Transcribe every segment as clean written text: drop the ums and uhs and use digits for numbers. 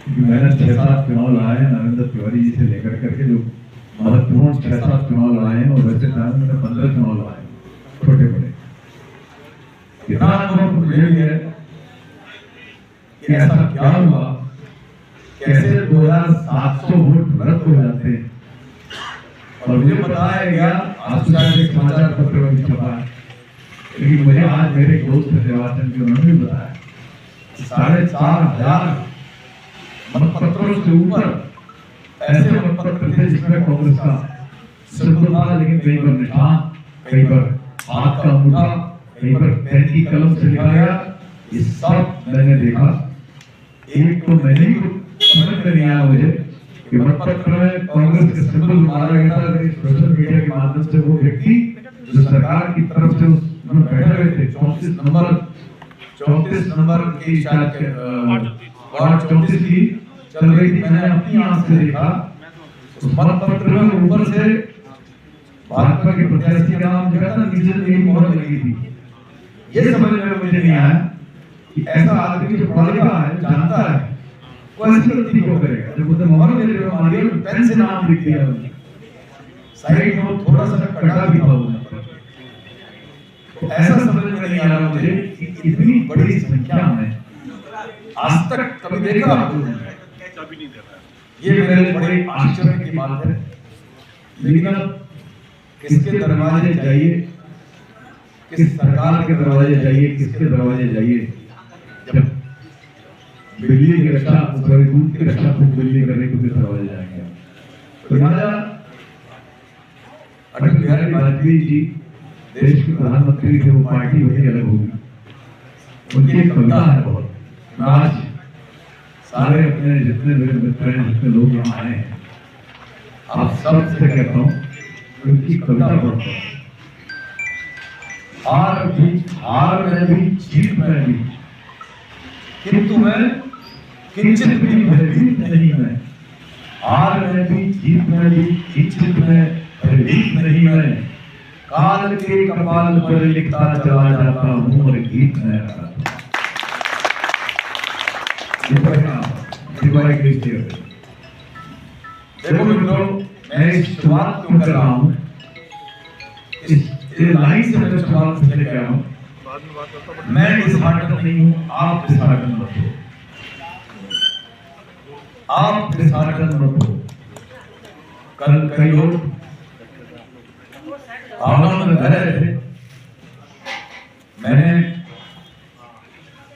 मैंने 6-7 चुनाव लड़ाए नरेंद्र तिवारी जी से लेकर करके, जो महत्वपूर्ण 6-7 चुनाव लड़ाए हैं, और वैसे टाइम मैंने 15 चुनाव लड़ाए छोटे बड़े। इतना अनुभव मुझे भी है कि ऐसा क्या हुआ, कैसे 2700 वोट रद्द हो जाते हैं। और मुझे बताया गया, आज एक समाचार पत्र में छपा है, लेकिन मुझे आज मेरे दोस्त निर्वाचन के उन्होंने भी बताया 4500 मतपत्रों से ऊपर ऐसे मतपत्र थे जिसमें कांग्रेस का सिंबल था, लेकिन कहीं पर निशान, कहीं पर हाथ का अंगूठा, कहीं पर पेन की कलम से लिखा गया। ये सब मैंने देखा। एक तो मैंने ही समझ में नहीं आया मुझे कि मतपत्र में कांग्रेस के सिंबल मारा गया था, लेकिन सोशल मीडिया के माध्यम से वो व्यक्ति जो सरकार की तरफ से उसमें बैठे हुए थे, 34 नंबर की शायद वार्ड 34 की चल रही थी, मैंने अपनी आंख से देखा। उस मतपत्र में ऊपर से भाजपा के प्रत्याशी का नाम लिखा था, नीचे मेरी मोहर लगी थी। ये समझ में मुझे नहीं आया कि ऐसा आदमी जो पढ़ा लिखा है, जानता है, वो ऐसी गलती क्यों करेगा। जब उसे मोहर मेरे पे मारी, पेन से नाम लिख दिया, साइड में थोड़ा सा कटा भी था। तो ऐसा समझ में नहीं आ रहा मुझे कि इतनी बड़ी संख्या में आज तक कभी देखा आपने, ये मेरे बड़े आश्चर्य की बात है। लेकिन अब किसके दरवाजे जाइए, किस सरकार के दरवाजे जाइए, किसके दरवाजे जाइए, जब बिल्ली की रक्षा, दूध की रक्षा को बिल्ली करने को किस दरवाजे जाएंगे। तो लिहाजा अटल बिहारी वाजपेयी जी देश के प्रधानमंत्री थे, वो पार्टी वही अलग होगी। उनकी एक कविता है बहुत, आज सारे अपने जितने मेरे मित्र हैं, जितने लोग यहाँ आए हैं, आप सब से कहता हूँ, उनकी कविता पढ़ता हूँ। हार में भी, जीत में भी, किंतु मैं किंचित भी भयभीत नहीं मैं। हार में भी, जीत में भी, किंचित में भयभीत नहीं मैं। काल के कपाल पर लिखता चला जाता हूँ और गीत में रहता। देखो मित्रों, मैं इस शुरुआत क्यों कर रहा हूँ, इस लाइन से मैं शुरुआत इसलिए कर रहा हूँ, मैं डिसहार्टन नहीं हूँ, आप डिसहार्टन मत हो, आप डिसहार्टन मत हो। कल कई लोग भावना में बह रहे थे, मैंने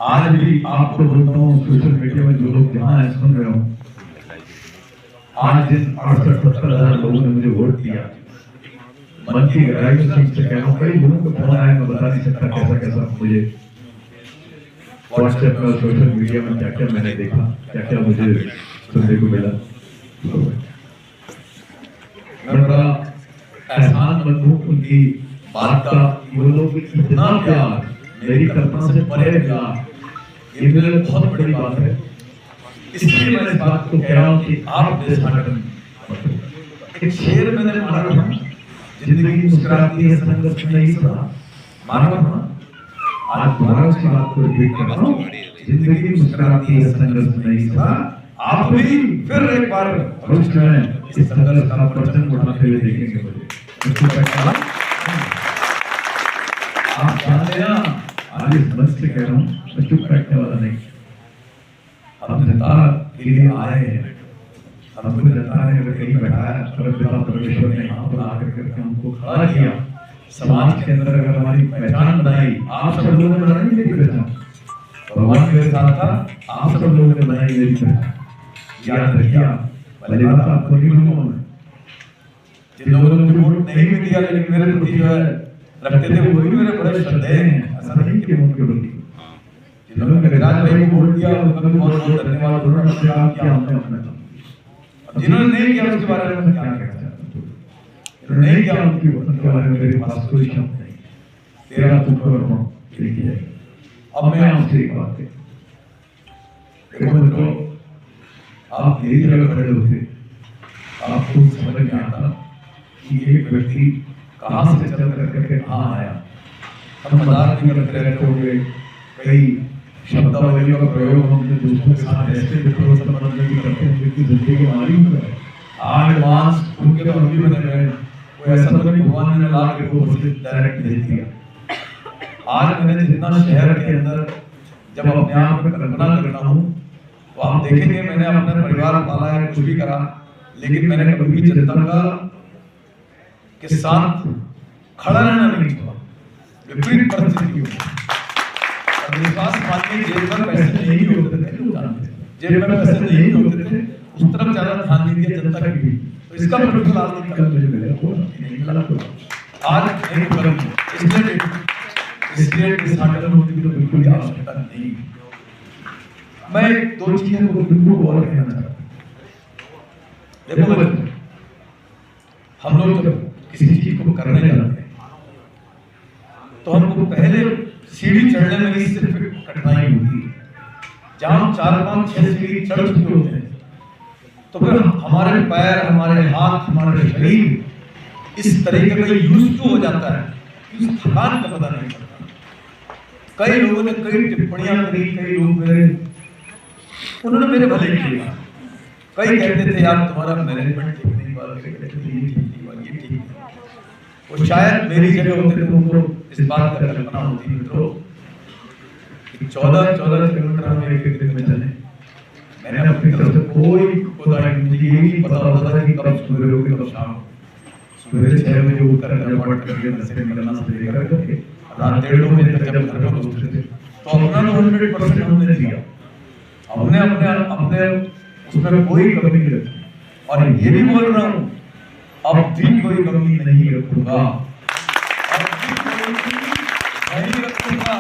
आज भी आपको बोलता हूँ, सोशल मीडिया में जो लोग जहाँ है सुन रहे हो, आज जिन 68-70 हजार लोगों ने मुझे वोट दिया, मन की गहराई से कह रहा हूँ, कई लोगों को फोन आया, मैं बता नहीं सकता कैसा कैसा मुझे व्हाट्सएप में, सोशल मीडिया में क्या क्या मैंने देखा, क्या क्या मुझे सुनने को मिला। मैं बड़ा एहसानमंद हूँ उनकी बात का, वो लोग इतना प्यार, मेरी कल्पना से परे प्यार, ये मेरे लिए बहुत बड़ी बात है। इसलिए मैं इस बात को कह रहा हूँ कि आप डिसहार्टन मत हो। एक शेर मैंने माना था, जिंदगी मुस्कुराती है संघर्ष नहीं था, माना था। आज दोबारा उसी बात को रिपीट कर रहा हूँ, जिंदगी मुस्कुराती है संघर्ष नहीं था। आप भी फिर एक बार भविष्य में इस संघर्ष का परचम उठाते हुए देखेंगे मुझे। आप जानते हैं, आज इस मंच से कह रहा हूँ, मैं चुप बैठने वाला नहीं। हम जनता के लिए आए हैं, हमको जनता ने अगर कहीं बैठाया, पिता परमेश्वर ने यहाँ पर आकर करके हमको खड़ा किया, समाज के अंदर अगर हमारी पहचान बनाई, आप सब लोगों ने बनाई मेरी पहचान, भगवान मेरे साथ था, आप सब लोगों ने बनाई मेरी पहचान। याद रखिए, पहले बात आपको नहीं बोलूंगा मैं, जिन लोगों ने वोट नहीं भी दिया लेकिन मेरे प्रति जो है रखते थे, वो भी मेरे बड़े श्रद्धेय हैं। ऐसा नहीं कि उनके प्रति जिन्होंने विराज भाई को वोट दिया उनको भी बहुत बहुत धन्यवाद। उन्होंने अपने काम किया, हमने अपना काम। जिन्होंने नहीं किया उसके बारे में क्या कहना चाहता हूँ, नहीं किया उनके बारे में मेरे पास कोई शब्द नहीं। तेरा तुमको देखिए। अब मैं आपसे एक बात है, देखो मित्रों, आप मेरी जगह खड़े होते, आपको समझ में आता कि एक व्यक्ति कहाँ से चल करके कहाँ आया। हम मजाक नहीं करते रहते होंगे, कई शब्दावलियों का प्रयोग हमने दूसरों के साथ ऐसे मित्रों संबंध को डायरेक्ट भेज दिया। आज मैंने जितना शहर के अंदर जब अपने आप में कल्पना करता हूँ तो आप देखेंगे मैंने अपना परिवार पाला है, कुछ भी करा, लेकिन मैंने कभी भी जनता का के साथ खड़ा रहना नहीं छोड़ा। विपरीत परिस्थिति विश्वास मानिए, जेब में पैसे नहीं होते थे, जेब में पैसे नहीं होते थे, उस तरफ ज्यादा ध्यान नहीं दिया जनता की। तो इसका प्रतिफल आज नहीं मिला। आज नहीं करूंगा, इसलिए डिसाइडर होने की तो बिल्कुल आवश्यकता नहीं। मैं दो चीजें को बिल्कुल और कहना चाहता हूं। देखो हम लोग जब किसी चीज को करने जाते हैं तो हमको पहले सीढ़ी चढ़ने में ही सिर्फ कठिनाई होती है। जहां हम 4-5-6 सीढ़ी चढ़ चुके होते हैं तो फिर हमारे पैर, हमारे हाथ, हमारे शरीर इस तरीके का यूज टू हो जाता है, इस थकान का पता नहीं चलता। कई लोगों ने कई टिप्पणियां करी, कई लोग उन्होंने मेरे भले किया। कई कहते थे यार तुम्हारा मैनेजमेंट ठीक नहीं हुआ, ये ठीक नहीं। वो शायद मेरी जगह होते थे उनको इस बात का कल्पना होती मित्रों 14 किलोमीटर हम एक दिन में चले। मैंने अपनी तरफ से कोई कोताही मुझे ये नहीं पता होता था कि कब सवेरे होगी कब शाम। सवेरे 6 बजे उठकर रिपोर्ट करके घर से निकलना से लेकर रात 1:30 बजे तक जब घर में पहुंचते थे तो अपना तो 100% हमने दिया। हमने अपने उसमें कोई कमी नहीं रखी और ये भी बोल रहा हूँ अब भी कोई कमी नहीं रखूंगा, अब भी कोई नहीं रखूंगा।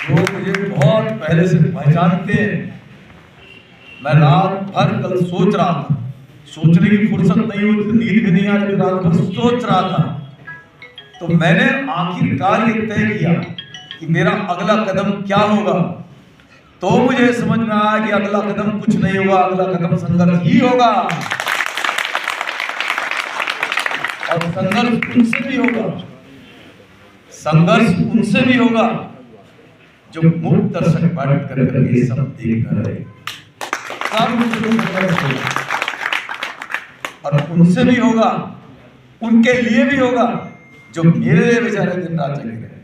लोग मुझे बहुत पहले से पहचानते हैं। मैं रात भर कल सोच रहा था, सोचने की फुर्सत नहीं हुई, नींद भी नहीं आ रही, रात भर सोच रहा था। तो मैंने आखिरकार ये तय किया कि मेरा अगला कदम क्या होगा। तो मुझे समझ में आया कि अगला कदम कुछ नहीं होगा, अगला कदम संघर्ष ही होगा। और संघर्ष उनसे भी होगा, संघर्ष उनसे भी होगा जो मुक्त दर्शक बैठ कर ये सब देख रहे, और उनसे भी होगा, उनके लिए भी होगा जो मेरे लिए बेचारे दिन रात जगे रहे,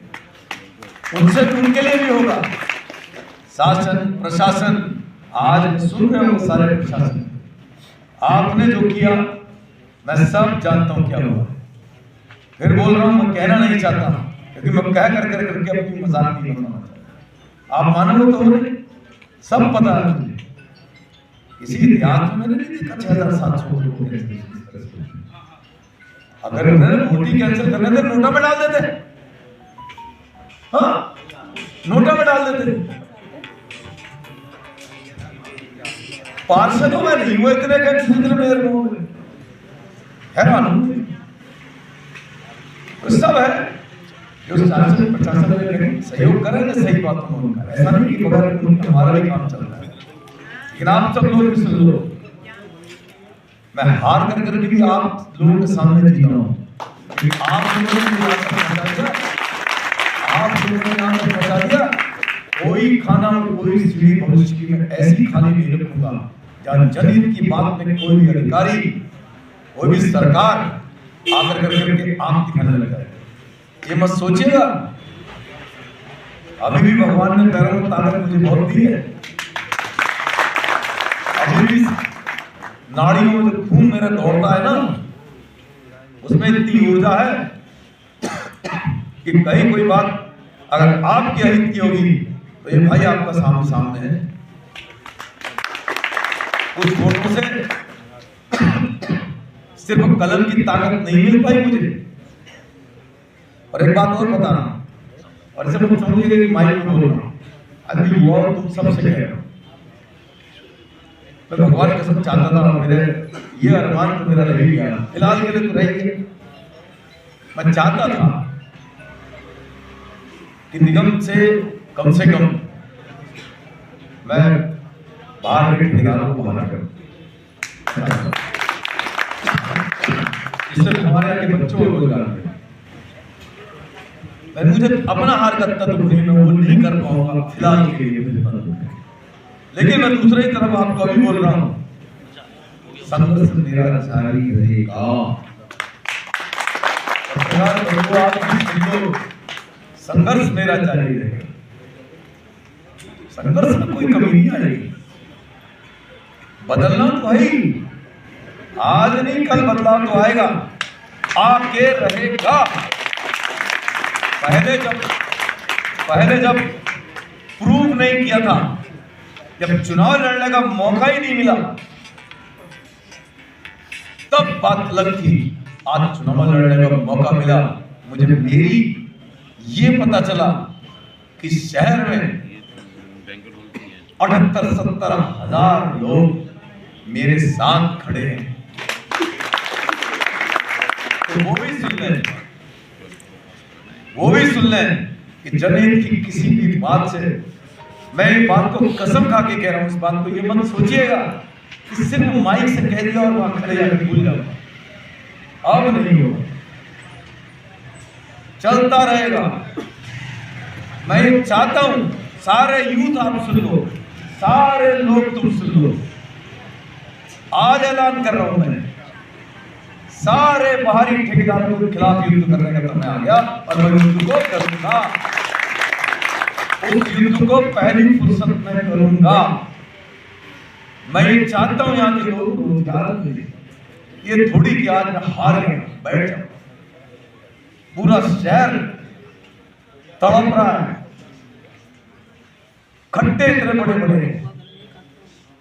उनसे उनके लिए भी होगा। शासन प्रशासन आज सुन रहे हो, सारे प्रशासन आपने जो किया मैं सब जानता हूं क्या हुआ। फिर बोल रहा हूं, मैं कहना नहीं चाहता क्योंकि मैं कह करके अपनी मजाक नहीं बनाना चाहता। आप मानो तो नहीं, सब पता है मुझे। इसी इतिहास में मैंने नहीं देखा 6700 लोग। अगर उन्होंने मोटी कैंसिल करने थे नोटा में डाल देते, हाँ नोटा में डाल देते। पार्षदों में नहीं हुए इतने कैंसिल मेयर को है मालूम। तो सब है जो शासन प्रशासन में सहयोग करेंगे सही बातों में उनका, ऐसा नहीं कि बगैर हमारा भी काम चल रहा है। लेकिन आप सब लोग सुन लो, मैं हार कर करके भी आप लोगों के सामने जीता हूं। आप लोगों ने बता दिया कोई खाना कोई सीढ़ी भविष्य की मैं ऐसी खाली नहीं रखूंगा जहां जनहित की बात में कोई भी अधिकारी कोई भी सरकार आकर करके आंख दिखाने लगा है। ये मत सोचिएगा, अभी भी भगवान ने पैरों में ताकत मुझे बहुत दी है। अभी भी नाड़ियों में जो खून मेरा दौड़ता है ना, उसमें इतनी ऊर्जा है कि कहीं कोई बात अगर आपके हित की होगी तो ये भाई आपका सामने है। उस फोटो से सिर्फ कलम की ताकत नहीं मिल पाई मुझे। और एक बात और बता रहा हूं, और इसे मुझे समझिए कि माइक में बोल रहा हूं, अभी युवा तुम सबसे कह रहा हूं, मैं भगवान कसम चाहता था मेरे ये अरमान तो मेरा रह गया, फिलहाल के लिए तो रह गया। मैं चाहता था कि निगम से कम मैं बाहर के ठेकेदारों को बाहर करूं, जिससे हमारे यहाँ के बच्चों को रोजगार मिले। मैं मुझे अपना हार करता तो मैं वो नहीं कर पाऊंगा फिलहाल के लिए मुझे पता है। लेकिन मैं दूसरी तरफ आपको अभी बोल रहा हूं, संघर्ष मेरा जारी रहेगा। नमस्कार करो, आप सुन लो, संघर्ष मेरा जारी रहेगा, संघर्ष में कोई कमी नहीं आएगी। बदलना तो है ही, आज नहीं कल बदलाव तो आएगा, आके रहेगा। पहले जब प्रूव नहीं किया था, जब चुनाव लड़ने का मौका ही नहीं मिला, तब बात अलग थी। आज चुनाव लड़ने का मौका मिला, मुझे मेरी ये पता चला कि शहर में 78-70 हजार लोग मेरे साथ खड़े हैं। तो वो भी सुन लें कि जनहित की किसी भी बात से, मैं इस बात को कसम खा के कह रहा हूं, इस बात को ये मत सोचिएगा कि सिर्फ माइक से कह दिया और वहां खड़े जाकर भूल जाओ। अब नहीं होगा, चलता रहेगा। मैं ये चाहता हूं सारे यूथ आप सुन लो, सारे लोग तुम सुन लो। आज ऐलान कर रहा हूं मैं, सारे बाहरी ठेकेदारों के खिलाफ युद्ध करने का समय आ गया और मैं युद्ध को करूंगा। उस युद्ध को पहली फुर्सत में करूंगा। मैं ये चाहता हूं यहाँ के लोग रोजगार मिले, ये थोड़ी कि आज मैं हार गया बैठ जाऊं। पूरा शहर तड़प रहा है, खट्टे इतने बड़े बड़े,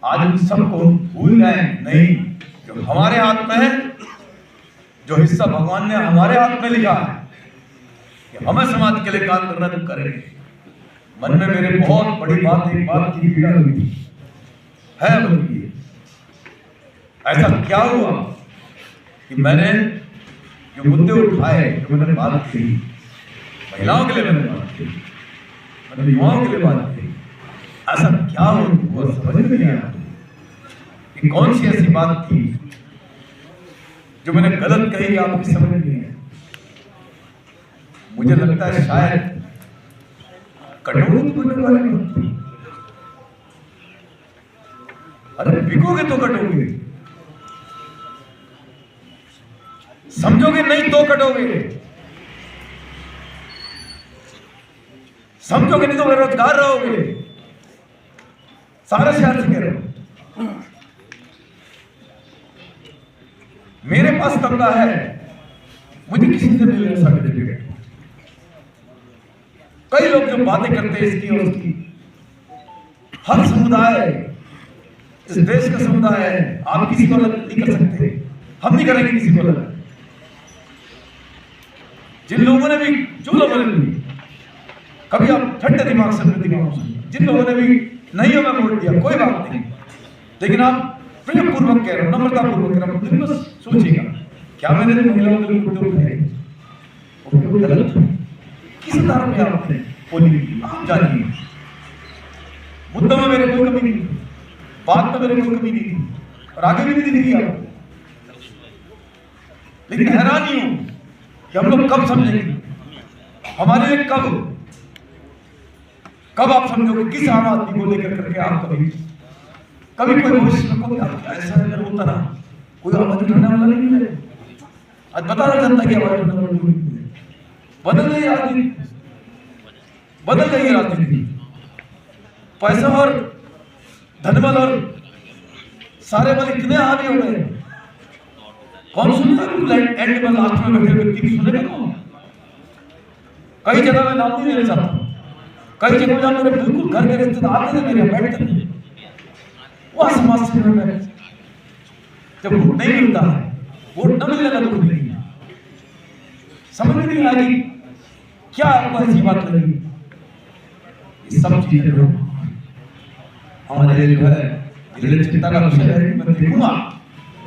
आज उन सबको भूल जाए नहीं, जो हमारे हाथ में है, जो हिस्सा भगवान ने हमारे हाथ में लिखा है कि हमें समाज के लिए काम करना तो करेंगे। मन में मेरे बहुत बड़ी एक बात की पीड़ा हुई है, बल्कि ऐसा क्या हुआ कि मैंने जो मुद्दे उठाए, जो मैंने बात की, महिलाओं के लिए मैंने बात की, मैंने युवाओं के लिए बात की, ऐसा क्या हुआ समझ में नहीं आया कि कौन सी ऐसी बात थी जो मैंने गलत कही, आपकी समझ नहीं है। मुझे लगता है शायद कटोगे तो कटोगे वाली बात थी। अरे बिकोगे तो कटोगे, समझोगे नहीं तो कटोगे, समझोगे नहीं तो बेरोजगार रहोगे। सारे शहर से कह रहे हो, मेरे पास तमगा है, मुझे किसी से नहीं लेना सर्टिफिकेट। कई लोग जो बातें करते हैं इसकी और उसकी, हर समुदाय इस देश का समुदाय है, आप किसी को अलग नहीं कर सकते, हम नहीं करेंगे किसी को अलग। जिन लोगों ने भी, जो लोगों ने भी कभी आप ठंडे दिमाग से जिन लोगों ने भी नहीं हो मैं वोट दिया, कोई बात नहीं, लेकिन आप प्रेम पूर्वक कह रहे हो, नम्रता पूर्वक कह रहे हो, बस सोचिएगा क्या मैंने महिलाओं के लिए मुद्दे उठाए, वो गलत है, किस तरह पे आपने बोली, आप जानिए। मुद्दों में मेरे कोई कमी नहीं, बात में मेरे कोई कमी नहीं थी और आगे भी नहीं दिखी आपको। लेकिन हैरानी हूं कि हम लोग कब समझेंगे, हमारे लिए कब आप समझोगे, किस आम आदमी को लेकर करके आप कभी कोई भविष्य में कोई ऐसा अगर होता ना, कोई आवाज उठाने वाला नहीं है। आज बता रहा जनता की आवाज उठाने वाला नहीं है। बदल गई राजनीति, बदल गई राजनीति। पैसा और धनबल और सारे बल इतने हावी हो गए, कौन सुनता है एंड में लास्ट में बैठे व्यक्ति की सुनेगा कौन? कई जगह मैं नाम नहीं लेना चाहता, कई जगह जहां मेरे बिल्कुल घर के रिश्तेदार थे, मेरे बैठते थे, वह समाज से में जब वोट नहीं मिलता है, वोट न मिलने का दुख नहीं है, समझ में नहीं आई क्या आपको ऐसी बात लगी। ये सब चीजें हमारे लिए जो है मेरे चिंता का विषय है। मैं देखूंगा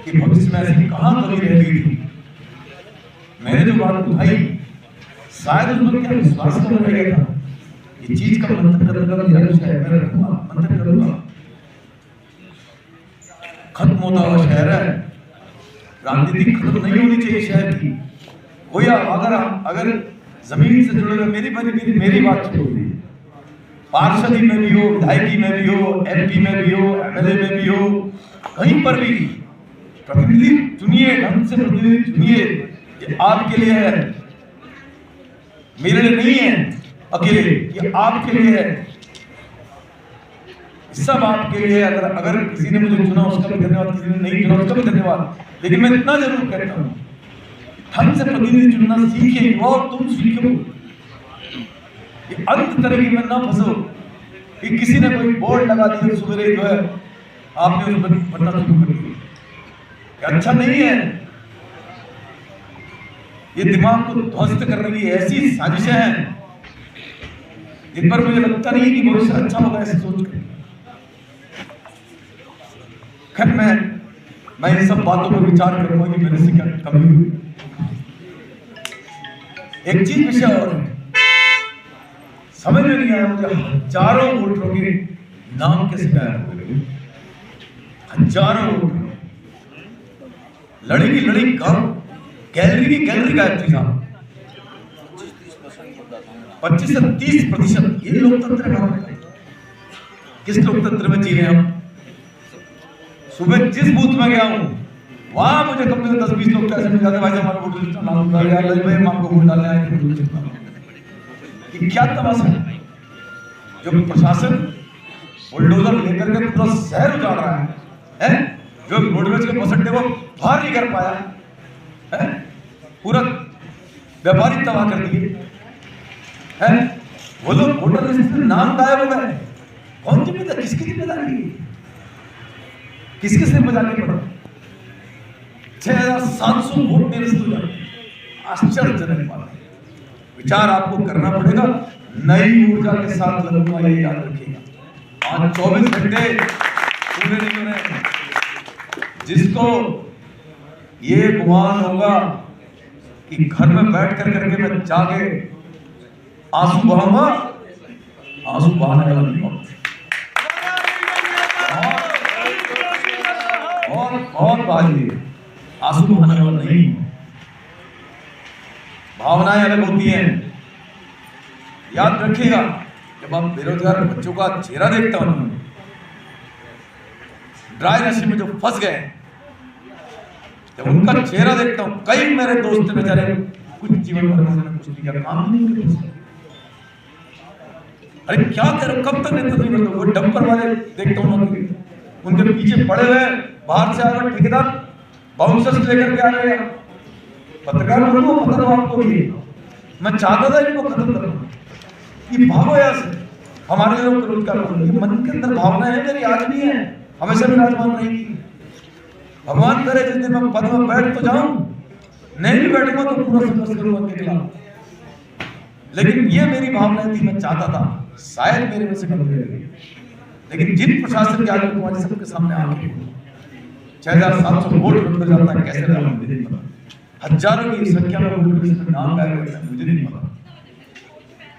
कि भविष्य में ऐसी कहां कमी रह गई थी, मैंने जो बात उठाई शायद उसमें क्या विश्वास कर रह गया था, ये चीज का मंथन करने मेरा विषय है, मैं रखूंगा, मंथन करूंगा। खत्म होता हुआ शहर है, राजनीति खत्म नहीं होनी चाहिए शहर की। कोई अगर जमीन से जुड़े हुए मेरी बात छोड़िए, पार्षदी में भी हो, विधायकी में भी हो, एमपी में भी हो, एमएलए में भी हो, कहीं पर भी प्रतिनिधि चुनिए, ढंग से प्रतिनिधि चुनिए, आपके लिए है। मेरे लिए नहीं है अकेले, ये आपके लिए है, सब आपके लिए। अगर किसी ने मुझे चुना उसका भी धन्यवाद, किसी ने नहीं चुना उसका भी धन्यवाद, लेकिन मैं इतना जरूर कहता हूँ, ढंग से प्रतिनिधि चुनना सीखे और तुम सीखो। अंत तरीके में ना फंसो कि किसी ने कोई बोर्ड लगा दिया सवेरे जो है आपने उस पर पढ़ना शुरू कर दिया, अच्छा नहीं है। ये दिमाग को ध्वस्त करने की ऐसी साजिशें हैं जिन पर मुझे लगता नहीं कि भविष्य अच्छा होगा ऐसे सोच कर। खैर मैं इन सब बातों पर विचार करूंगा कि मेरे से क्या कमी हुई। एक चीज विषय और है, समझ में नहीं आया मुझे, हजारों वोटरों के नाम कैसे गायब हो गए, हजारों वोटर, लड़ी की लड़ी गांव, गैलरी की गैलरी गायब थी साहब। 25 से 30%, ये लोकतंत्र है। किस लोकतंत्र में जी रहे हैं हम? सुबह जिस बूथ में गया हूं वहां मुझे कम से कम 10-20 लोग तो ऐसे मिल जाते, भाई हमारा वोट लिस्ट नाम डाल यार, भाई हम आपको वोट डालने आए थे। कि क्या तमाशा है, जो प्रशासन बुलडोजर लेकर के पूरा शहर उजाड़ रहा है, जो रोडवेज के बस अड्डे को बाहर नहीं कर पाया है, पूरा व्यापारी तबाह कर दिए है, वो लोग वोटर लिस्ट में नाम गायब हो गए। कौन जिम्मेदार, किसकी जिम्मेदारी, किसके सिर पर जाके पड़ा? 6700 वोट मेरे से तो आश्चर्यजनक बात है। विचार आपको करना पड़ेगा, नई ऊर्जा के साथ लड़ूंगा, ये याद रखिएगा। आज 24 घंटे पूरे नहीं हो रहे। जिसको ये गुमान होगा कि घर में बैठ कर करके मैं जाके आंसू बहाऊंगा, आंसू बहाने वाला नहीं होगा। बहुत बाजी, आंसू बहाने वाला नहीं। भावनाएं अलग होती हैं, याद रखिएगा। जब आप बेरोजगार बच्चों का चेहरा देखता हूं, ड्राई नशे में जो फंस गए, जब उनका चेहरा देखता हूं, कई मेरे दोस्त बेचारे कुछ जीवन भर में कुछ नहीं किया, काम नहीं किया। अरे क्या करो, कब तक नेता नहीं बनते? वो डंपर वाले देखता हूं, उनके पीछे पड़े हुए, बाहर से आ रहे ठेकेदार बाउंसर्स लेकर के आ रहे हैं। पत्रकार बोलो, पता आपको भी, मैं चाहता था इनको खत्म करूं, ये भागो यहाँ से, हमारे लोग रोजगार करो। ये मन के अंदर भावना है मेरी, आज नहीं है, हमेशा विराजमान रहेगी। भगवान करे जिस दिन मैं पद में बैठ तो जाऊं, नहीं भी बैठूंगा तो पूरा संघर्ष करूंगा उनके खिलाफ। लेकिन ये मेरी भावना थी, मैं चाहता था, शायद मेरे में से कम रही, लेकिन जिन प्रशासन के आगे तुम्हारे सबके सामने आके 6700 वोट रद्द जाता है, कैसे रहा मुझे नहीं पता। हजारों की संख्या में वोट लिस्ट में नाम गायब होता है, मुझे नहीं पता।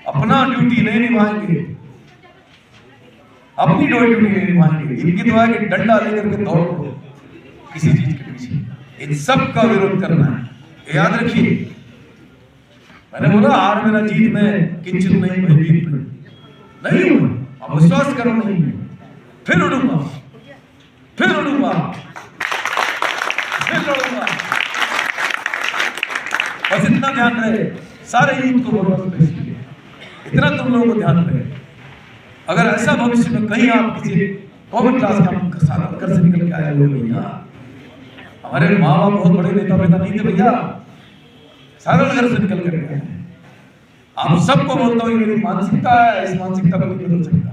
अपना ड्यूटी नहीं निभाएंगे, अपनी ड्यूटी नहीं निभाएंगे, इनकी दुआ है कि डंडा लेकर के दौड़ो किसी चीज के पीछे। इन सब का विरोध करना है, याद रखिए। मैंने बोला हार में ना जीत में किंचित नहीं, भयभीत नहीं हूं, अब विश्वास करो, नहीं फिर उड़ूंगा, फिर उड़ूंगा, फिर लड़ूंगा। बस इतना ध्यान रहे, सारे यूथ को वोट, इतना तुम लोगों को ध्यान रहे। अगर ऐसा भविष्य में कहीं आप किसी कॉमन क्लास के साथ घर से निकल के आए हो, भैया हमारे माँ बाप बहुत बड़े नेता पैदा नहीं थे भैया, साधारण घर से निकल कर गए। आप सबको बोलता हूँ, मेरी मानसिकता है, इस मानसिकता को नहीं बदल सकता।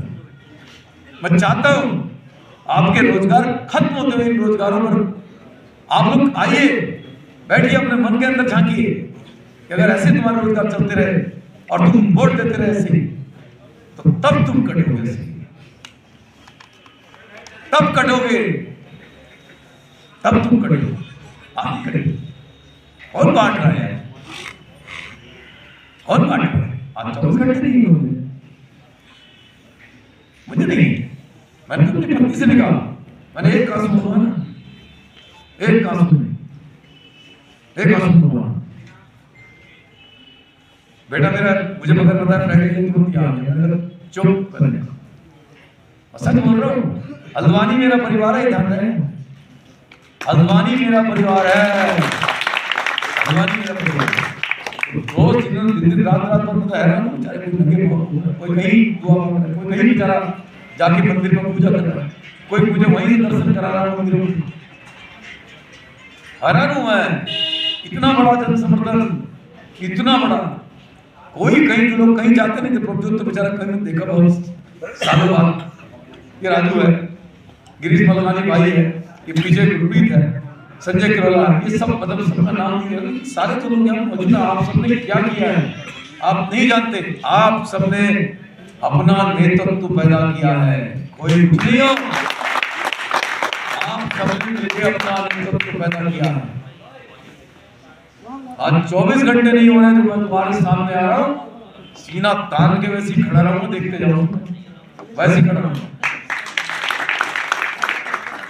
मैं चाहता हूं आपके रोजगार खत्म होते हुए इन रोजगारों पर आप लोग आइए, बैठिए, अपने मन के अंदर झांकिए कि अगर ऐसे तुम्हारे रोजगार चलते रहे और तुम वोट देते रहे ऐसे ही, तो तब तुम कटोगे, तब कटोगे, तब तुम कटोगे। आप कटोगे, कौन बांट रहा है, कौन बांट रहा है? आप 24 घंटे नहीं होंगे, मुझे नहीं, मैंने अपनी पत्नी से निकाला, मैंने एक कासम हुआ ना, एक कासम नहीं, एक कासम हुआ। बेटा मेरा मुझे मगर पता है फ्राइडे दिन तुम क्या आ, चुप कर जा, सच बोल रहा हूँ। हल्द्वानी मेरा परिवार है, ध्यान रहे, हल्द्वानी मेरा परिवार है, हल्द्वानी मेरा परिवार है। रोज दिन रात भर तो हैरान हूं, बेचारे कोई नंगे पांव, कोई कहीं दुआ मांग रहा है, कोई कहीं बेचारा जाके मंदिर में पूजा कर रहा है, कोई मुझे वहीं से दर्शन करा रहा है मंदिर में। हैरान हूं मैं, इतना बड़ा जन समर्थन, इतना बड़ा। कोई कहीं लोग कहीं जाते नहीं थे, प्रभु तो बेचारा कहीं देखा बहुत सालों बाद। ये राजू है, गिरीश मलकानी भाई है, ये पीछे गुरप्रीत है, संजय केरोला, ये सब मतलब सबका नाम नहीं है, सारे तो लोग यहाँ मौजूद हैं। आप सबने क्या किया है आप नहीं जानते। आप सबने अपना नेतृत्व पैदा किया है, कोई कुछ नहीं हो, आप सबने मिलकर अपना नेतृत्व पैदा किया है। आज 24 घंटे नहीं हो रहे जो मैं तुम्हारे सामने आ रहा हूँ, सीना तान के वैसे ही खड़ा रहूंगा, देखते जाऊंगा, वैसे ही खड़ा रहूंगा।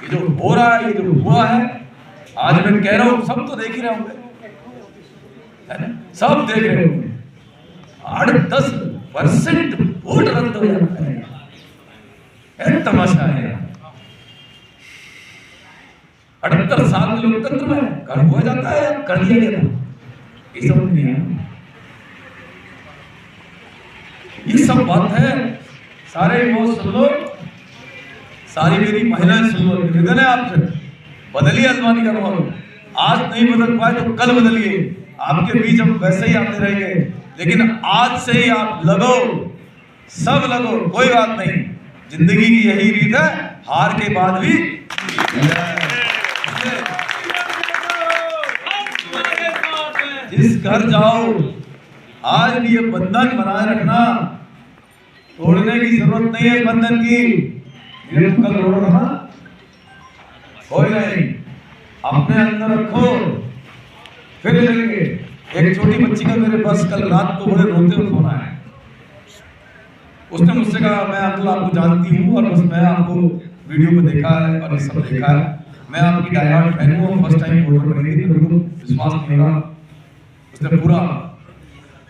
ये जो हो रहा है, ये जो हुआ है, आज मैं कह रहा हूं, सब तो देख ही रहे होंगे, है ना, सब देख रहे होंगे। 8-10% वोट रद्द हो जाता है, तमाशा है। 78 साल के लोकतंत्र में कर हो जाता है, कर दिया गया, ये सब नहीं है। ये सब बात है, सारे वो सुन लो, सारी मेरी महिलाएं सुन लो, निवेदन है आपसे, बदलिए अजमानी का माहौल। आज नहीं बदल पाए तो कल बदलिए, आपके बीच हम वैसे ही आते रहेंगे, लेकिन आज से ही आप लगो, सब लगो, कोई बात नहीं, जिंदगी की यही रीत है, हार के बाद भी जिस घर जाओ आज भी ये बंधन बनाए रखना, तोड़ने की जरूरत नहीं है बंधन की। ये कल तोड़ रहा कोई नहीं, अपने अंदर रखो, फिर लेंगे। एक छोटी बच्ची का मेरे पास कल रात को बड़े रोते हुए फोन आया, उसने मुझसे कहा मैं अंकल आपको जानती हूँ और बस मैं आपको वीडियो में देखा है और ये सब देखा है, मैं आपकी डायहार्ड फैन हूँ, फर्स्ट टाइम वोटर बनी थी, मेरे को विश्वास नहीं रहा। उसने पूरा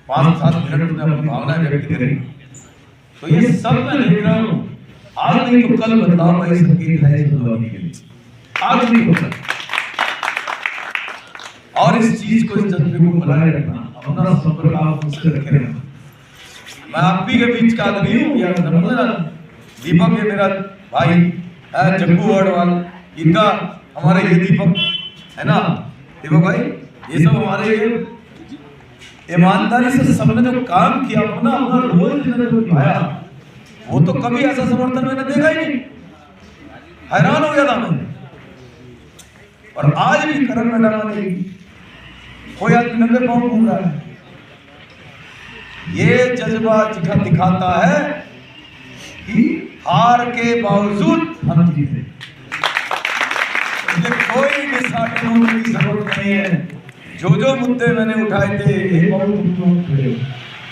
5-7 मिनट उसने अपनी भावनाएं व्यक्त करी। तो ये सब मैं देख रहा हूँ, आज नहीं तो कल बदलाव का संकेत है इस बदलाव के लिए, आज नहीं हो सकता। और इस चीज को, इस जज्बे को बनाए रखना, अपना संपर्क आप उससे रखे रहना। मैं आप भी के बीच का आदमी हूँ, यार समझना। दीपक ये मेरा भाई जग्गू वर्डवाल, इनका हमारे ये दीपक है ना, दीपक भाई, ये सब हमारे ये ईमानदारी से सबने जो काम किया, अपना अपना रोल जो निभाया, वो तो कभी ऐसा समर्थन मैंने देखा ही नहीं, हैरान हो गया था मैं। और आज भी करम में डरा नहीं, कोई आदमी नंगे पांव घूम रहा है। ये जज्बा दिखाता है कि हार के बावजूद हम जीते। कोई डिसाइड होने की जरूरत नहीं है। जो मुद्दे मैंने उठाए थे,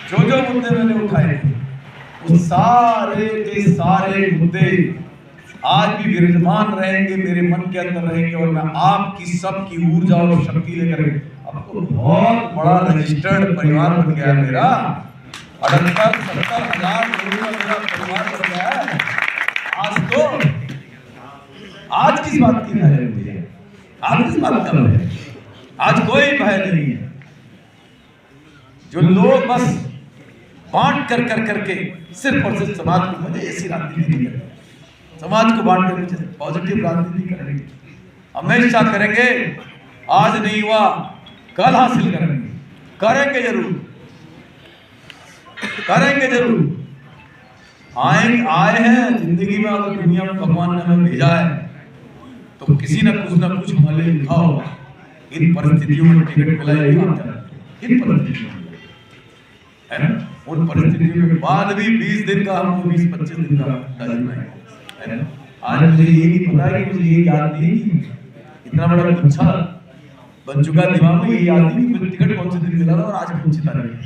जो मुद्दे मैंने उठाए थे, वो सारे के सारे मुद्दे आज भी विराजमान रहेंगे, मेरे मन के अंदर रहेंगे। और मैं आपकी सबकी ऊर्जा और शक्ति लेकर, अब तो बहुत बड़ा रजिस्टर्ड परिवार बन गया है मेरा, 78-70 हजार लोगों का मेरा परिवार बन गया है। आज तो आज किस बात की भय है मुझे, आज किस बात का भय है? आज कोई भय नहीं है। जो लोग बस बांट कर करके सिर्फ और सिर्फ समाज को मुझे ऐसी राजनीति नहीं करेंगे, समाज को बांट कर मुझे पॉजिटिव राजनीति करेंगे, हमेशा करेंगे। आज नहीं हुआ कल हासिल करेंगे, करेंगे जरूर, करेंगे जरूर। आए हैं जिंदगी में, अगर दुनिया में भगवान ने हमें भेजा है तो किसी न कुछ हमारे लिए लिखा होगा। इन परिस्थितियों में टिकट मिला ही आता है, इन परिस्थितियों में, है ना। उन परिस्थितियों के बाद भी 20 दिन का, हमको 20-25 दिन का टाइम है ना। आज मुझे ये नहीं पता है कि मुझे ये याद नहीं कि इतना बड़ा गुच्छा बन चुका दिमाग में, ये याद नहीं कि मुझे टिकट कौन से दिन मिला था और आज कौन सी तारीख है,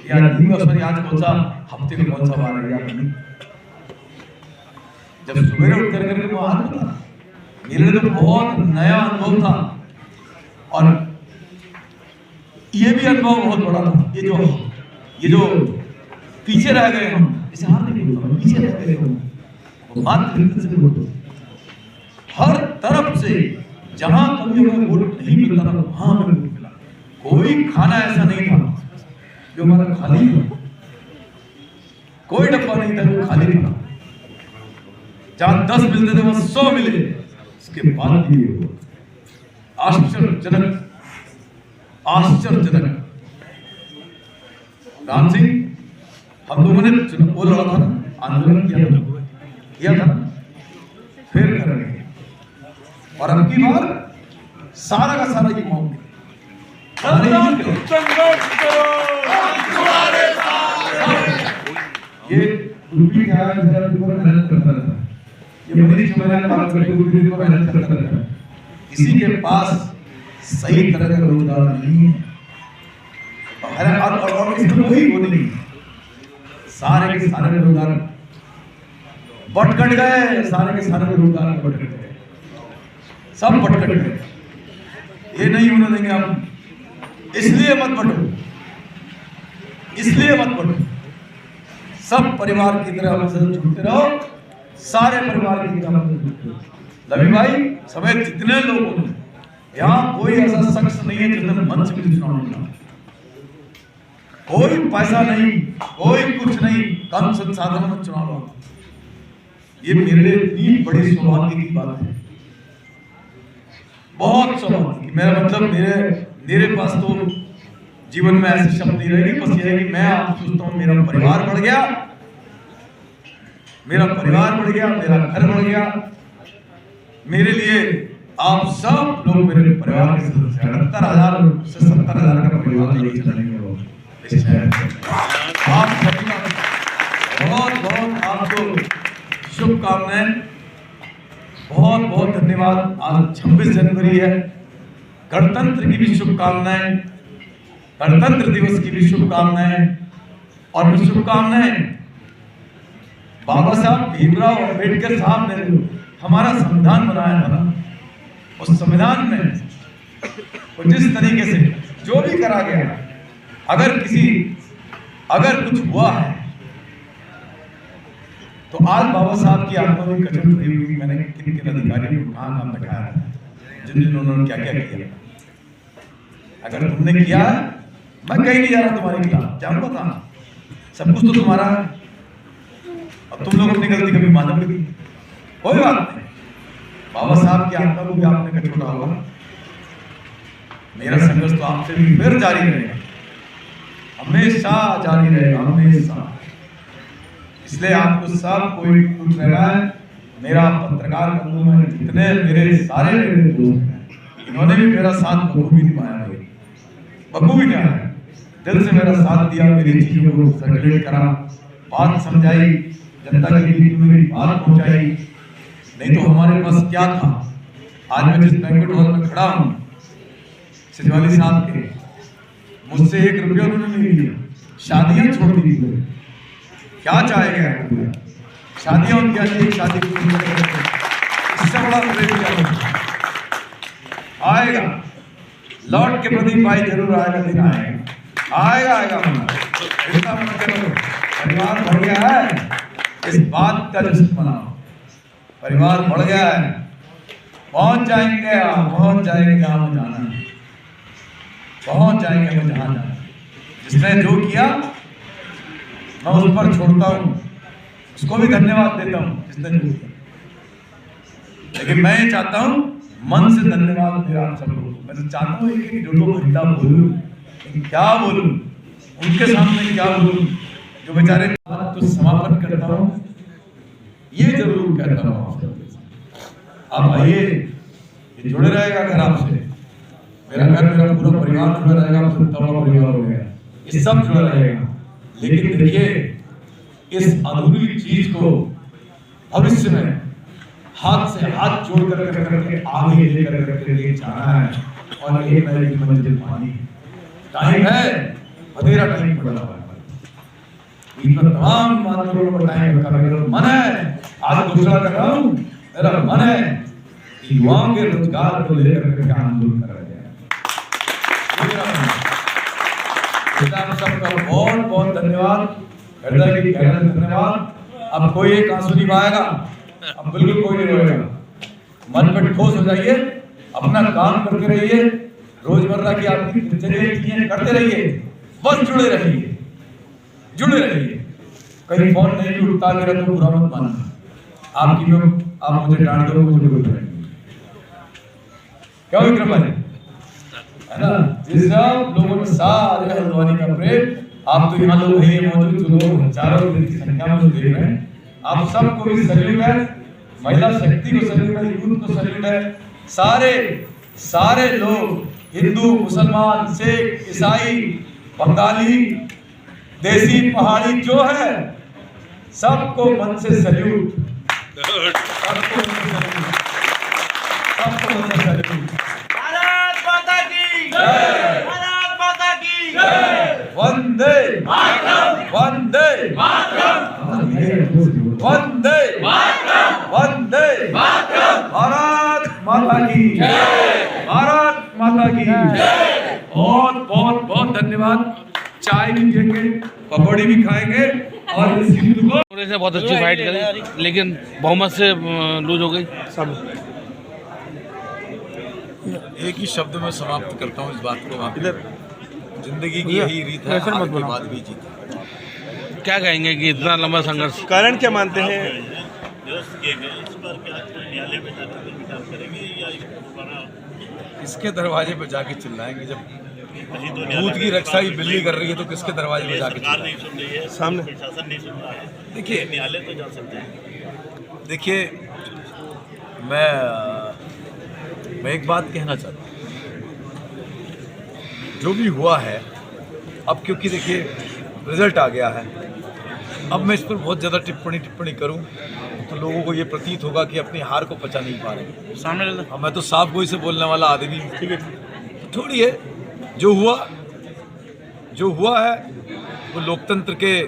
याद नहीं। और सर आज कौन सा हफ्ते में कौन सा वार है, याद नहीं। जब सुबह उठ करके वो आज था, मेरे लिए तो बहुत नया अनुभव था। और ये भी अनुभव बहुत बड़ा था। ये जो पीछे रह गए हम, इसे हार नहीं बोलता, पीछे रह गए हम, हर तरफ से जहां कभी हमें वोट नहीं मिलता था, वहां हमें वोट मिला। कोई खाना ऐसा नहीं था जो हमारा खाली था, कोई डब्बा नहीं था जो खाली था। जहां 10 मिलते थे वहां 100 मिले। इसके बाद भी आश्चर्यजनक राम सिंह, हम लोगों ने वो लड़ा था, आंदोलन किया था, फिर करेंगे। और अब की बार सारा का सारा ये मौका ये ग्रुपिंग क्या है, मेहनत करता रहता, ये मनीष मेहनत बात करके ग्रुपिंग को मेहनत करता रहता। किसी के पास सही तरह का रोजगार नहीं है, और इसमें कोई वो नहीं, सारे के सारे रोजगार बटकट गए, सारे के सारे रोजगार बटकट गए, सब बटकट गए। ये नहीं होने देंगे हम, इसलिए मत बटो, इसलिए मत बटो। सब परिवार की तरह हमसे जुड़ते रहो, सारे परिवार की तरह हमसे जुड़ते रहो। लवी भाई समेत जितने लोग हैं यहाँ, कोई ऐसा शख्स नहीं है जिसने मन से भी चुनाव नहीं, कोई पैसा नहीं, कोई कुछ नहीं, कम संसाधनों में चुनाव लड़ा। ये मेरे लिए इतनी बड़ी सौभाग्य की बात है, बहुत सौभाग्य। मेरा मतलब मेरे पास तो जीवन में ऐसे शब्द नहीं रहेगी, बस ये है कि मैं आप सोचता हूँ मेरा परिवार बढ़ गया, मेरा परिवार बढ़ गया, मेरा घर बढ़ गया। मेरे लिए आप सब लोग मेरे परिवार के सदस्य, 68,000 से 70,000 का परिवार लेके चलेंगे। आप सभी का बहुत बहुत आपको शुभकामनाएं, बहुत बहुत धन्यवाद। आज 26 जनवरी है, गणतंत्र की भी शुभकामनाएं, गणतंत्र दिवस की भी शुभकामनाएं। और मैं शुभकामनाएं बाबा साहब भीमराव अम्बेडकर साहब ने जो हमारा संविधान बनाया था ना, उस संविधान में जिस तरीके से जो भी करा गया, अगर कुछ हुआ है तो आज बाबा साहब की आत्मा में कचर हुई हुई। मैंने किन किन अधिकारियों को कहाँ कहाँ दिखाया है, जिन उन्होंने क्या क्या किया। अगर तुमने किया है, मैं कहीं नहीं जा रहा तुम्हारे खिलाफ, जानता था सब कुछ तो तुम्हारा है। अब तुम लोग अपनी गलती कभी मानोगे, कोई बात नहीं, बाबा साहब की आत्मा को भी आपने कचोटा होगा। मेरा संघर्ष तो आपसे भी फिर जारी रहेगा, हमेशा जारी रहेगा, हमेशा। इसलिए आपको सब कोई कुछ रहना है। मेरा पत्रकार बंधु में जितने मेरे सारे दोस्त हैं, इन्होंने भी मेरा साथ बखूबी निभाया है, बखूबी निभाया है, दिल से मेरा साथ दिया, मेरी चीजों को सर्कुलेट करा, बात समझाई, जनता के बीच में मेरी बात पहुंचाई। नहीं तो हमारे पास क्या था। आज मैं जिस बैंक्वेट हॉल में खड़ा हूँ, सिजवाली साहब के, मुझसे 1 रुपया उन्होंने नहीं लिया, शादियां छोड़ दी। क्या चाहेगा, शादियां उनकी आती, शादी इससे बड़ा आएगा, लौट के प्रति भाई जरूर आएगा, दिन आएगा। परिवार बढ़ गया है, इस बात का जश्न मनाओ। परिवार बढ़ गया है, पहुंच जाएंगे हम जहाँ जाना है, पहुंच जाएंगे हम जहाँ जाना। जिसने जो किया मैं उस पर छोड़ता हूँ, उसको भी धन्यवाद देता हूँ जिसने जो किया। लेकिन मैं ये चाहता हूँ मन से धन्यवाद मेरा आप सबको। मैं चाहता हूँ कि जो घंटा बोलूँ, क्या बोलूँ, उनके सामने क्या बोलूँ, जो बेचारे। तो समापन करता हूँ, ये जरूर कहता हूँ आप आइए, ये जुड़े रहेगा घर आपसे, मेरा घर, मेरा पूरा परिवार जुड़ा रहेगा, बड़ा परिवार हो गया, ये सब जुड़ा रहेगा। लेकिन देखिए, इस अधूरी चीज को भविष्य में हाथ से हाथ जोड़ करके आगे लेकर जाना है, और एक नई मंजिल पानी। टाइम है, बधेरा टाइम पड़ा हुआ है, तमाम बातों को टाइम का मेरा मन है। आज दूसरा कर रहा हूँ, मेरा मन है कि युवाओं के रोजगार को लेकर के आंदोलन करा जाए। सबका बहुत बहुत धन्यवाद, हृदय की गहराई से धन्यवाद। अब कोई एक आंसू नहीं बहाएगा, अब बिल्कुल कोई नहीं रोएगा। मन पर ठोस हो जाइए, अपना काम करते रहिए, रोजमर्रा की आपकी दिनचर्या की चीजें करते रहिए, बस जुड़े रहिए। कहीं फोन नहीं भी उठता मेरा तो बुरा मत मानना, आप मुझे डांट दो, मुझे कोई फर्क नहीं। क्या विक्रम भाई, है ना? जिस सब लोगों में सारे हल्द्वानी का प्रेम, आप तो यहाँ लोग नहीं मौजूद, जो लोग हजारों की संख्या में देख रहे हैं, आप सबको भी सैल्यूट है, महिला शक्ति को सैल्यूट है, यूथ को सैल्यूट है। सारे लोग, हिंदू, मुसलमान, सिख, ईसाई, बंगाली, देसी, पहाड़ी जो है, सबको मन से सैल्यूट, सबको मन से सैल्यूट। भारत माता की जय, भारत माता की जय, वंदे मातरम, वंदे मातरम, वंदे मातरम, वंदे मातरम, भारत माता की जय, भारत माता की जय। बहुत बहुत बहुत धन्यवाद। चाय भी पिएंगे, पकौड़ी भी खाएंगे और इस हिंदू को कांग्रेस ने बहुत अच्छी फाइट करी, लेकिन बहुमत से लूज हो गई सब। एक ही शब्द में समाप्त करता हूँ इस बात को। जिंदगी की यही रीत है, हार के बाद भी जीत। क्या कहेंगे कि इतना लंबा संघर्ष? कारण क्या मानते हैं? किसके दरवाजे पर जाके चिल्लाएंगे? जब दूध की रक्षा ही बिल्ली कर रही है तो किसके दरवाजे पर जाके चिल्लाएंगे? सामने देखिए मैं एक बात कहना चाहता हूँ, जो भी हुआ है अब, क्योंकि देखिए रिजल्ट आ गया है, अब मैं इस पर बहुत ज़्यादा टिप्पणी करूं तो लोगों को ये प्रतीत होगा कि अपनी हार को पचा नहीं पा रहे। सामने अब मैं तो साफ गोई से बोलने वाला आदमी, ठीक है, तो थोड़ी है जो हुआ है वो लोकतंत्र के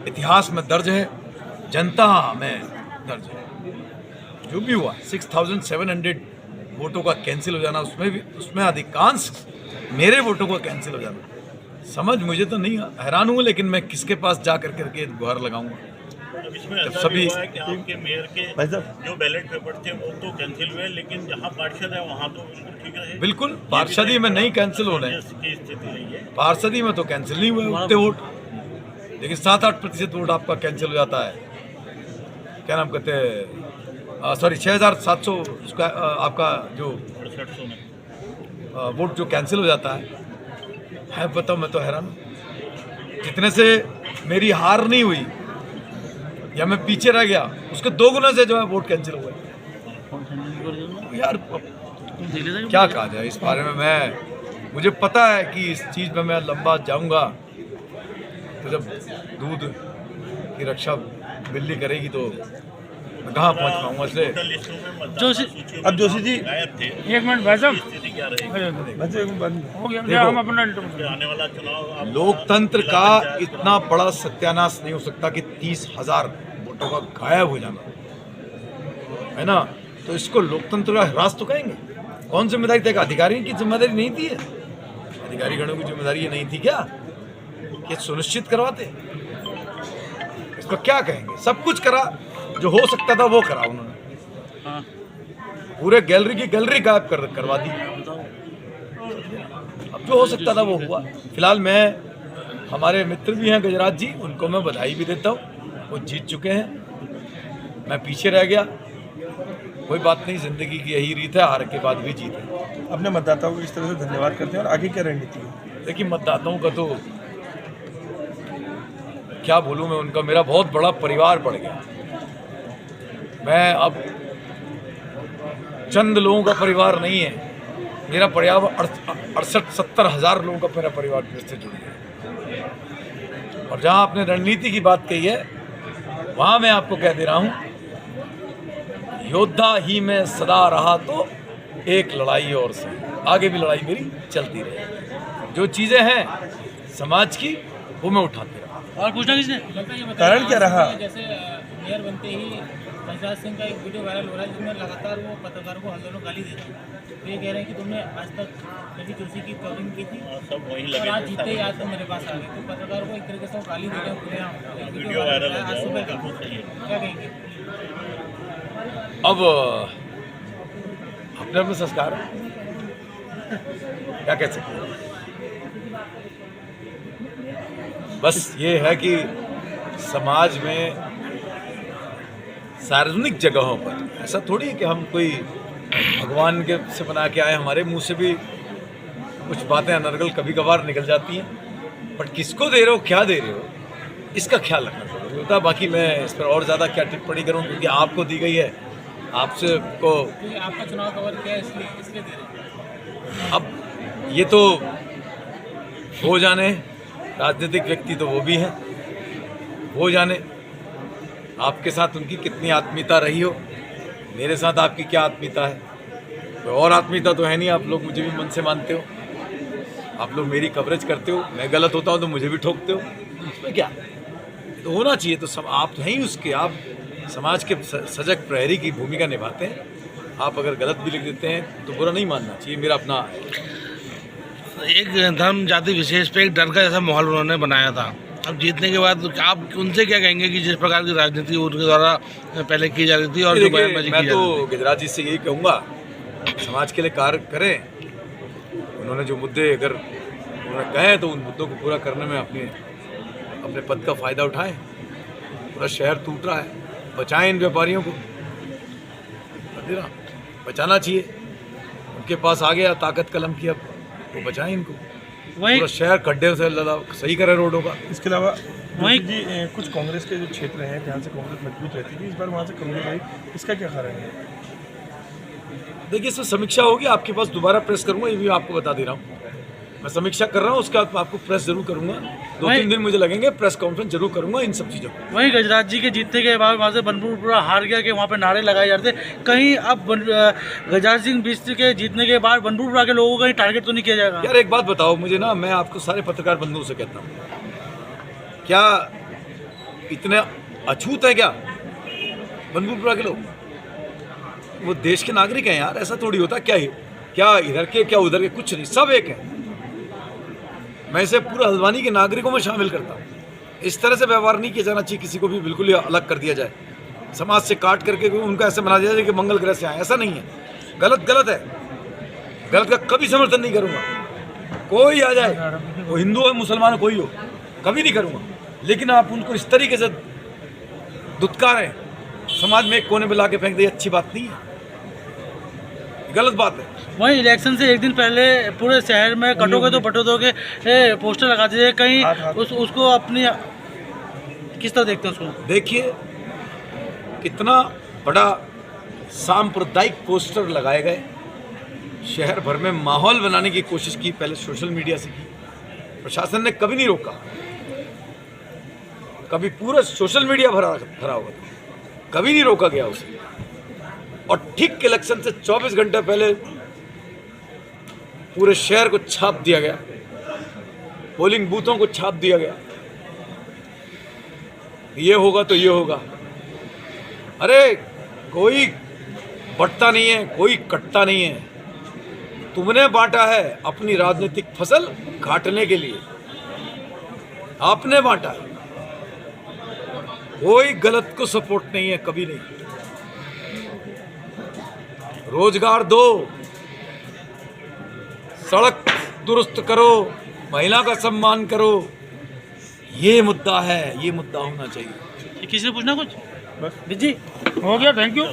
इतिहास में दर्ज है, जनता में दर्ज है। जो भी हुआ 6700 वोटों का कैंसिल हो जाना, उसमें अधिकांश मेरे वोटों का कैंसिल हो जाना, समझ मुझे तो नहीं हैरान हूँ, लेकिन मैं किसके पास जा करके गुहार लगाऊंगा? जब सभी आपके मेयर के जो बैलेट पेपर थे वो तो कैंसिल हुए, लेकिन जहाँ पार्षद है वहाँ तो बिल्कुल ठीक रहे। बिल्कुल, पार्षदी में नहीं कैंसिल हो रहे हैं, स्थिति रही है। पार्षदी में तो कैंसिल नहीं हुए उतने वोट, लेकिन 7-8% वोट आपका कैंसिल हो जाता है। क्या नाम कहते हैं, सॉरी 6700 उसका आपका जो 6800 वोट जो कैंसिल हो जाता है बताओ, मैं तो हैरान हूँ। जितने से मेरी हार नहीं हुई या मैं पीछे रह गया, उसके 2 गुना से जो है वोट कैंसिल हुए। यार क्या कहा जाए इस बारे में? मुझे पता है कि इस चीज़ में मैं लंबा जाऊंगा, तो जब दूध की रक्षा बिल्ली करेगी तो मैं कहाँ पहुँच पाऊंगा। इसलिए अब जोशी जी गायब थे, एक मिनट भाई साहब, स्थिति क्या रहेगी? हो गया हम अपना आने वाला चुनाव आप- लोकतंत्र का इतना बड़ा सत्यानाश नहीं हो सकता कि 30,000 वोटों का गायब हो जाना, है ना? तो इसको लोकतंत्र का ह्रास तो कहेंगे। कौन जिम्मेदारी तय? अधिकारी की जिम्मेदारी नहीं थी? अधिकारी गणों की जिम्मेदारी ये नहीं थी क्या कि सुनिश्चित करवाते? इसको क्या कहेंगे? सब कुछ करा, जो हो सकता था वो करा उन्होंने। पूरे गैलरी की गैलरी गायब करवा दी। अब जो हो सकता था वो हुआ। फिलहाल हमारे मित्र भी हैं गजराज जी, उनको मैं बधाई भी देता हूँ, वो जीत चुके हैं, मैं पीछे रह गया। कोई बात नहीं, जिंदगी की यही रीत है, हार के बाद भी जीत है। अपने मतदाताओं को इस तरह से धन्यवाद करते हैं और आगे क्या रणनीति है? देखिए मतदाताओं का तो क्या बोलूँ मैं, उनका मेरा बहुत बड़ा परिवार बढ़ गया। मैं अब चंद लोगों का परिवार नहीं है, मेरा परिवार 68-70 हज़ार लोगों का मेरा परिवार फिर से जुड़ गया। और जहाँ आपने रणनीति की बात कही है, वहाँ मैं आपको कह दे रहा हूँ, योद्धा ही मैं सदा रहा तो एक लड़ाई और से, आगे भी लड़ाई मेरी चलती रहे। जो चीज़ें हैं समाज की वो मैं उठाते रहा। और पूछना किसने? कारण क्या रहा? जैसे मेयर बनते ही पंचायत सिंह का एक वीडियो वायरल हो रहा है जिसमें लगातार वो पत्रकारों को हल्द्वानी गाली देते हैं। तो ये कह रहे हैं कि तुमने आज तक कभी जोशी की कवरिंग की थी सब वहीं और लगे आज थे। जीते ही आज तो मेरे पास आ गए। तो पत्रकारों को एक तरीके से वो गाली दे रहे हैं खुलेआम। एक वीडियो वायरल हो आज गया, सुबह का, बिल्कुल सही है। क्या कहेंगे? अब अपने अपने संस्कार है। क्या कह सकते हैं। बस ये है कि समाज में सार्वजनिक जगहों पर ऐसा थोड़ी है कि हम कोई भगवान के से बना के आए, हमारे मुंह से भी कुछ बातें अनर्गल कभी कभार निकल जाती हैं, बट किसको दे रहे हो, क्या दे रहे हो, इसका ख्याल रखना जरूरी होता है। बाकी मैं इस पर और ज़्यादा क्या टिप्पणी करूं, क्योंकि आपको दी गई है, आपसे को क्योंकि आपका चुनाव कवर किया है, इसलिए दे रहे हैं। अब ये तो हो जाने, राजनीतिक व्यक्ति तो वो भी है, हो जाने आपके साथ उनकी कितनी आत्मीयता रही हो, मेरे साथ आपकी क्या आत्मीयता है, कोई और आत्मीयता तो है नहीं। आप लोग मुझे भी मन से मानते हो, आप लोग मेरी कवरेज करते हो, मैं गलत होता हूँ तो मुझे भी ठोकते हो, इसमें क्या तो होना चाहिए। तो सब आप तो हैं ही उसके, आप समाज के सजग प्रहरी की भूमिका निभाते हैं। आप अगर गलत भी लिख देते हैं तो बुरा नहीं मानना चाहिए, मेरा अपना एक धर्म जाति विशेष पे एक डर का जैसा माहौल उन्होंने बनाया था। अब जीतने के बाद आप उनसे क्या कहेंगे कि जिस प्रकार की राजनीति उनके द्वारा पहले की जा रही थी और जो बयानबाजी मैं की तो जा रही थी, गिरिराज जी से यही कहूँगा, समाज के लिए कार्य करें। उन्होंने जो मुद्दे अगर उन्होंने कहे तो उन मुद्दों को पूरा करने में अपने पद का फ़ायदा उठाएं। पूरा शहर टूट रहा है, बचाएं इन व्यापारियों को, बचाना चाहिए। उनके पास आ गया ताकत कलम की, अब वो बचाएं इनको। पूरा शहर गड्ढे से लदा, सही करे रोडों का। इसके अलावा वहीं जी कुछ कांग्रेस के जो क्षेत्र हैं जहाँ से कांग्रेस मजबूत रहती थी, इस बार वहाँ से कमजोर रही, इसका क्या कारण है? देखिए, इसमें समीक्षा होगी, आपके पास दोबारा प्रेस करूंगा, ये भी आपको बता दे रहा हूँ। मैं समीक्षा कर रहा हूँ, उसके बाद आपको प्रेस जरूर करूंगा। 2-3 दिन मुझे लगेंगे, प्रेस कॉन्फ्रेंस जरूर करूंगा इन सब चीज़ों को। वहीं गजराज जी के जीतने के बाद वहाँ से बनपुरा हार गया कि वहाँ पे नारे लगाए जाते, कहीं अब गजराज सिंह बिष्ट के जीतने के बाद बनपुरा के लोगों का ही टारगेट तो नहीं किया जाएगा? यार एक बात बताओ मुझे ना, मैं आपको सारे पत्रकार बंधुओं से कहता हूँ, क्या इतने अछूत है क्या बनपुरा के लोग? वो देश के नागरिक हैं यार, ऐसा थोड़ी होता। क्या इधर के क्या उधर के, कुछ नहीं, सब एक है। मैं इसे पूरा हल्द्वानी के नागरिकों में शामिल करता हूँ। इस तरह से व्यवहार नहीं किया जाना चाहिए, किसी को भी बिल्कुल ही अलग कर दिया जाए, समाज से काट करके उनको ऐसे बना दिया जाए कि मंगल ग्रह से आए। ऐसा नहीं है, गलत है, गलत का कभी समर्थन नहीं करूँगा। कोई आ जाए, वो हिंदू हो मुसलमान हो, कोई हो, कभी नहीं करूँगा। लेकिन आप उनको इस तरीके से दुत्कारें, समाज में एक कोने में ला के फेंक दे, अच्छी बात नहीं है, गलत बात है। वहीं इलेक्शन से एक दिन पहले पूरे शहर में कटोगे तो बटोगे के पोस्टर लगा दिए, कहीं उसको अपनी किस तरह देखते हैं उसको? देखिए कितना बड़ा सांप्रदायिक पोस्टर लगाए गए, शहर भर में माहौल बनाने की कोशिश की, पहले सोशल मीडिया से की। प्रशासन ने कभी नहीं रोका, कभी पूरा सोशल मीडिया भरा हुआ था, कभी नहीं रोका गया उसे। और ठीक इलेक्शन से 24 घंटे पहले पूरे शहर को छाप दिया गया, पोलिंग बूथों को छाप दिया गया, ये होगा तो ये होगा। अरे कोई बंटता नहीं है, कोई कटता नहीं है। तुमने बांटा है अपनी राजनीतिक फसल काटने के लिए, आपने बांटा है। कोई गलत को सपोर्ट नहीं है, कभी नहीं। रोजगार दो, सड़क दुरुस्त करो, महिला का सम्मान करो, ये मुद्दा है, ये मुद्दा होना चाहिए। किसी ने पूछना कुछ? बस जी हो गया, थैंक यू।